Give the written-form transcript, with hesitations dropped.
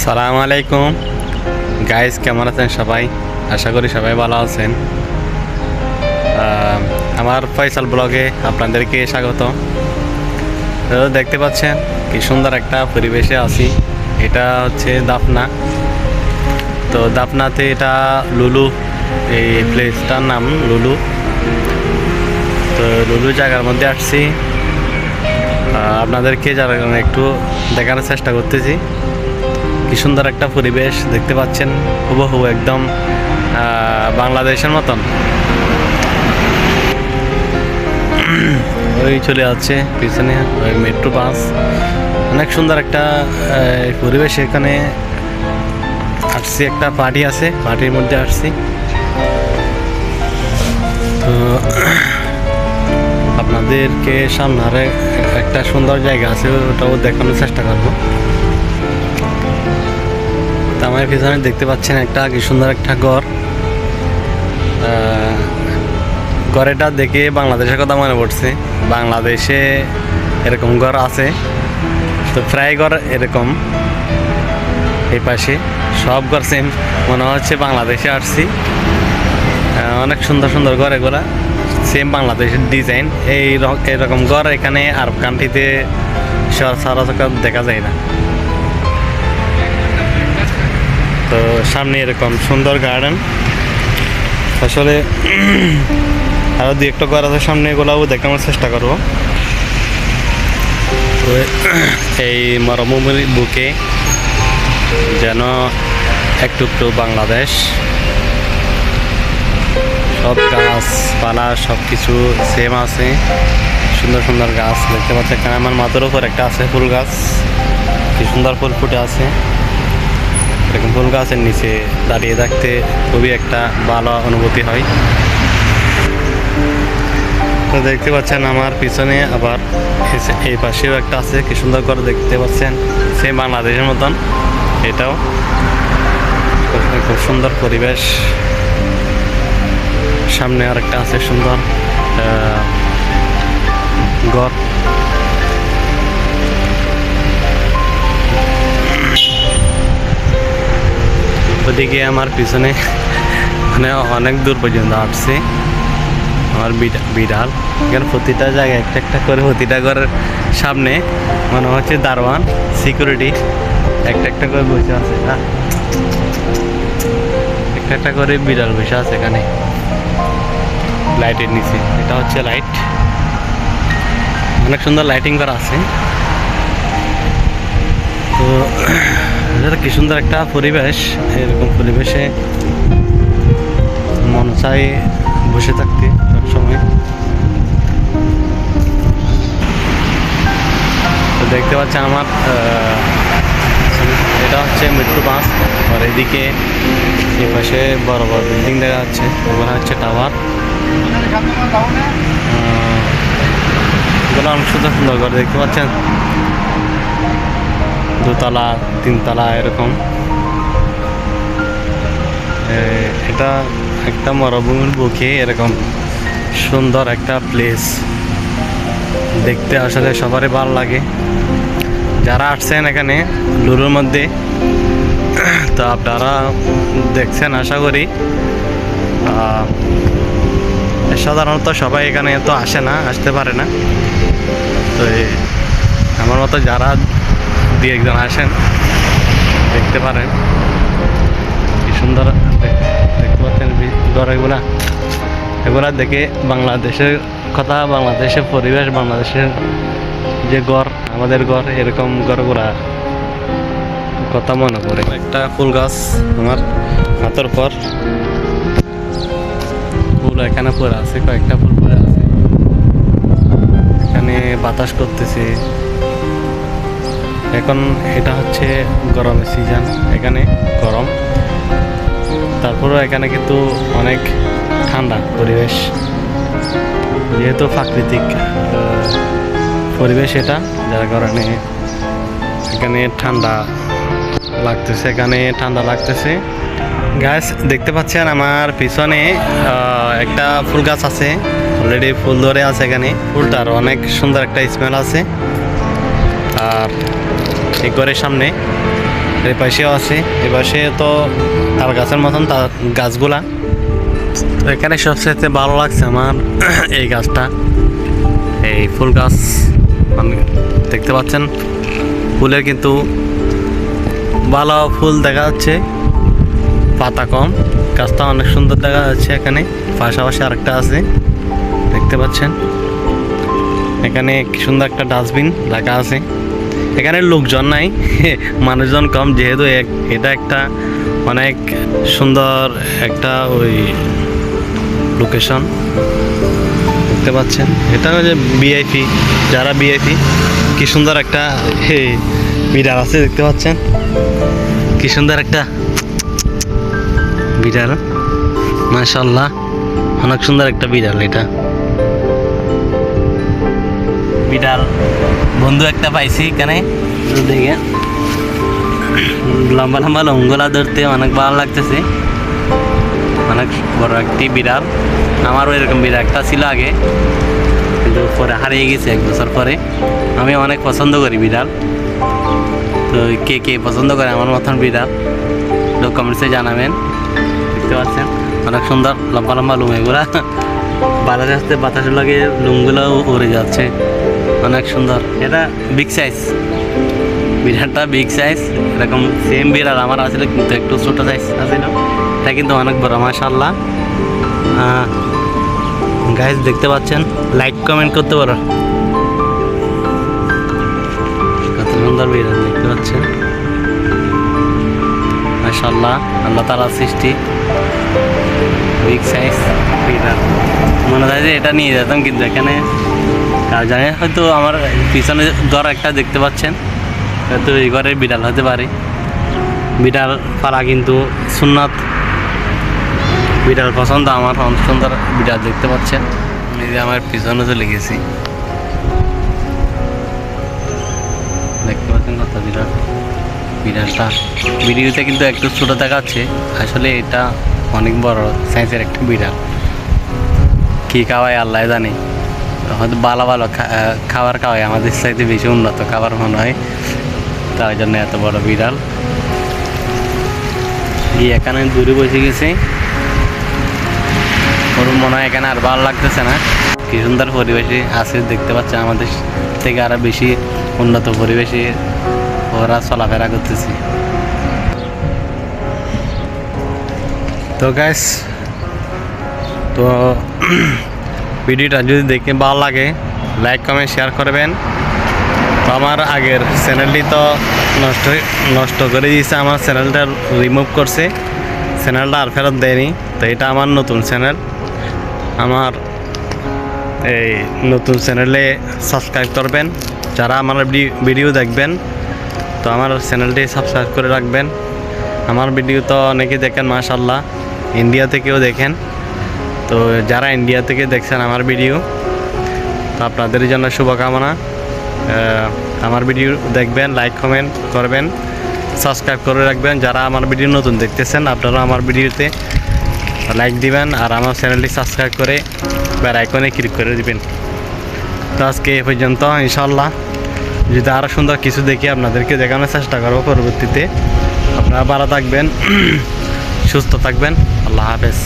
সালামু আলাইকুম গাইস, কেমন আছেন সবাই? আশা করি সবাই ভালো আছেন। আমার ফয়সাল ব্লগে আপনাদেরকে স্বাগত। দেখতে পাচ্ছেন কি সুন্দর একটা পরিবেশে আছি। এটা হচ্ছে দাফনা। তো দাফনাতে এটা লুলু, এই প্লেসটার নাম লুলু। তো লুলু জায়গার মধ্যে আসছি, আপনাদেরকে যারা একটু দেখানোর চেষ্টা করতেছি। কি সুন্দর একটা পরিবেশ দেখতে পাচ্ছেন, হুবহু একদম বাংলাদেশের মতন। ওই চলে যাচ্ছে পিছনে ওই মেট্রো বাস। অনেক সুন্দর একটা পরিবেশ। এখানে আসছি, একটা পার্টি আছে, পার্টির মধ্যে আসছি। তো আপনাদেরকে সামনে আরে একটা সুন্দর জায়গা আছে, ওটাও দেখানোর চেষ্টা করবো। তো আমার পিছনে দেখতে পাচ্ছেন একটা কি সুন্দর একটা ঘর। ঘরটা দেখে বাংলাদেশের কথা মনে পড়ছে। বাংলাদেশে এরকম ঘর আছে, তো প্রায় ঘর এরকম। এই পাশে সব ঘর সেম, মনে হচ্ছে বাংলাদেশে আসছি। অনেক সুন্দর সুন্দর ঘর, এগুলা সেম বাংলাদেশের ডিজাইন। এইরকম ঘর এখানে আরব কান্ট্রিতে সচরাচর দেখা যায় না। তো সামনে এরকম সুন্দর গার্ডেন। আসলে আরও দু একটা ঘর আছে সামনে, এগুলোও দেখানোর চেষ্টা করবো। তো এই মরুভূমির বুকে যেন একটু একটু বাংলাদেশ। সব গাছপালা সব কিছু সেম আছে, সুন্দর সুন্দর গাছ দেখতে পাচ্ছি। এখানে আমার মাথার উপর একটা আছে ফুল গাছ, কি সুন্দর ফুল ফুটে আছে। এরকম ফুল গাছের নিচে দাঁড়িয়ে থাকতে খুবই একটা ভালো অনুভূতি হয়। তো দেখতে পাচ্ছেন আমার পিছনে আবার এই পাশেও একটা আছে, কি সুন্দর করে দেখতে পাচ্ছেন, সে বাংলাদেশের মতন। এটাও খুব সুন্দর পরিবেশ। সামনে আর একটা আছে সুন্দর ঘর। ওদিকে আমার পিছনে মানে অনেক দূর পর্যন্ত আসছে আমার বিড়াল। এখানে প্রতিটা জায়গায় একটা একটা করে, প্রতিটা ঘরের সামনে মনে হচ্ছে দারোয়ান, সিকিউরিটি একটা একটা করে বসে আছে। একটা একটা করে বিড়াল বসে আছে এখানে লাইটের নিচে। এটা হচ্ছে লাইট, অনেক সুন্দর লাইটিং করা আছে। তো কি সুন্দর একটা পরিবেশ। এরকম পরিবেশে মন চাই বসে থাকতে সব সময়। তো দেখতে পাচ্ছেন আমার এটা হচ্ছে মেট্রো বাস। আর এদিকে এই পাশে বড় বড় বিল্ডিং দেখা যাচ্ছে, ওখানে হচ্ছে টাওয়ার। এগুলো অনেক সুন্দর সুন্দর ঘর দেখতে পাচ্ছেন, দোতলা তিনতলা এরকম। এটা একটা মরুভূমির বুকে এরকম সুন্দর একটা প্লেস দেখতে আসলে সবারই ভালো লাগে। যারা আসছেন এখানে লুলুর মধ্যে, তো আপনারা দেখছেন আশা করি। সাধারণত সবাই এখানে তো আসে না, আসতে পারে না। তো আমার মতো যারা দু একজন আসেন দেখতে পারেন, কি সুন্দর দেখতে পাচ্ছেন ঘরগুলা। এগুলা দেখে বাংলাদেশের কথা, বাংলাদেশের পরিবেশ, বাংলাদেশের যে ঘর, আমাদের ঘর, এরকম ঘরগুলা কথা মনে পড়ে। একটা ফুল গাছ আমার হাতের পর, ফুল এখানে পড়ে আছে, কয়েকটা ফুল পড়ে আছে। এখানে বাতাস করতেছে। এখন এটা হচ্ছে গরমের সিজন, এখানে গরম, তারপরেও এখানে কিন্তু অনেক ঠান্ডা পরিবেশ। যেহেতু প্রাকৃতিক পরিবেশ এটা, যার কারণে এখানে ঠান্ডা লাগতেছে। গাছ দেখতে পাচ্ছেন আমার পিছনে একটা ফুল গাছ আছে, অলরেডি ফুল ধরে আছে। এখানে ফুলটার অনেক সুন্দর একটা স্মেল আছে। আর এই ঘরের সামনে এই পাশেও আছে, এ পাশে তো তাল গাছের মতন তাল গাছগুলা। তো এখানে সবচেয়ে ভালো লাগছে আমার এই গাছটা, এই ফুল গাছ। মানে দেখতে পাচ্ছেন ফুলের কিন্তু ভালো ফুল দেখা যাচ্ছে, পাতা কম, গাছটা অনেক সুন্দর দেখা যাচ্ছে। এখানে পাশাপাশি আরেকটা আছে দেখতে পাচ্ছেন। এখানে কি সুন্দর একটা ডাস্টবিন রাখা আছে। এখানে লোকজন নাই, মানুষজন কম, যেহেতু এটা একটা অনেক সুন্দর একটা ওই লোকেশন দেখতে পাচ্ছেন। এটা হচ্ছে ভিআইপি, যারা ভিআইপি। কি সুন্দর একটা বিড়াল আছে দেখতে পাচ্ছেন, কি সুন্দর একটা বিড়াল, মাশাআল্লাহ অনেক সুন্দর একটা বিড়াল। এটা বিড়াল বন্ধু একটা পাইছি এখানে, দেখে লম্বা লম্বা লঙ্গলা ধরতে অনেক ভালো লাগতেছে। অনেক বড় একটি বিড়াল। আমারও এরকম বিড়াল একটা ছিল আগে, কিন্তু পরে হারিয়ে গেছে 1 বছর পরে। আমি অনেক পছন্দ করি বিড়াল। তো কে কে পছন্দ করে আমার মতন বিড়াল কমেন্টসে জানাবেন। দেখতে পাচ্ছেন অনেক সুন্দর লম্বা লম্বা লুম, এগুলা বাতাস আসতে বাতাসের লাগে লুমগুলো উড়ে যাচ্ছে, অনেক সুন্দর। এটা বিগ সাইজ, বিড়ালটা বিগ সাইজ। এরকম সেম বিড়াল আমার আসলে, কিন্তু একটু ছোটো সাইজ আছিল। এটা কিন্তু অনেক বড়, মাশাআল্লাহ। গাইস দেখতে পাচ্ছেন, লাইক কমেন্ট করতে পারো। কত সুন্দর বিড়াল দেখতে পাচ্ছেন, মাশাআল্লাহ। আল্লাহ তাআলার সৃষ্টি, বিগ সাইজ বিড়াল। মনে হয় যে এটা নিয়ে যেতাম, কিন্তু এখানে কার জানে, হয়তো আমার পিছনে ঘর একটা দেখতে পাচ্ছেন, হয়তো এই ঘরের বিড়াল হতে পারে। বিড়াল পালা কিন্তু সুন্নাত, বিড়াল পছন্দ আমার, অনেক সুন্দর বিড়াল দেখতে পাচ্ছেন। এই যে আমার পিছনে চলে গেছি, দেখতে পাচ্ছেন কত বিড়াল। বিড়ালটা ভিডিওতে কিন্তু একটু ছোটো দেখাচ্ছে, আসলে এটা অনেক বড় সাইজের একটা বিড়াল। কী খাওয়ায় আল্লাহ জানে, হয়তো ভালো ভালো খাবার খাওয়ায়, আমাদের চাইতে বেশি উন্নত খাবার মনে হয়, তার জন্য এত বড় বিড়াল। এখানে দূরে বসে গেছি, ওর মনে হয় এখানে আর ভালো লাগতেছে না। কি সুন্দর পরিবেশে আছে দেখতে পাচ্ছে, আমাদের থেকে আরো বেশি উন্নত পরিবেশে ওরা চলাফেরা করতেছে। তো গাইস, তো ভিডিওটা যদি দেখে ভালো লাগে লাইক কমেন্ট শেয়ার করবেন। তো আমার আগের চ্যানেলটি তো নষ্ট করে দিয়েছে, আমার চ্যানেলটা রিমুভ করছে, চ্যানেলটা আর ফেরত দেয়নি। তো এটা আমার নতুন চ্যানেল, আমার এই নতুন চ্যানেলে সাবস্ক্রাইব করবেন। যারা আমার ভিডিও দেখবেন তো আমার চ্যানেলটি সাবস্ক্রাইব করে রাখবেন। আমার ভিডিও তো অনেকে দেখেন, মাশাআল্লাহ, ইন্ডিয়া থেকেও দেখেন। তো যারা ইন্ডিয়া থেকে দেখছেন আমার ভিডিও, তো আপনাদের জন্য শুভকামনা। আমার ভিডিও দেখবেন, লাইক কমেন্ট করবেন, সাবস্ক্রাইব করে রাখবেন। যারা আমার ভিডিও নতুন দেখতেছেন আপনারা আমার ভিডিওতে লাইক দিবেন, আর আমার চ্যানেলটি সাবস্ক্রাইব করে বেল আইকনে ক্লিক করে দিবেন। তো আজকে এ পর্যন্ত, ইনশাআল্লাহ যদি আরও সুন্দর কিছু দেখি আপনাদেরকে দেখানোর চেষ্টা করবো পরবর্তীতে। আপনারা ভালো থাকবেন, সুস্থ থাকবেন, আল্লাহ হাফেজ।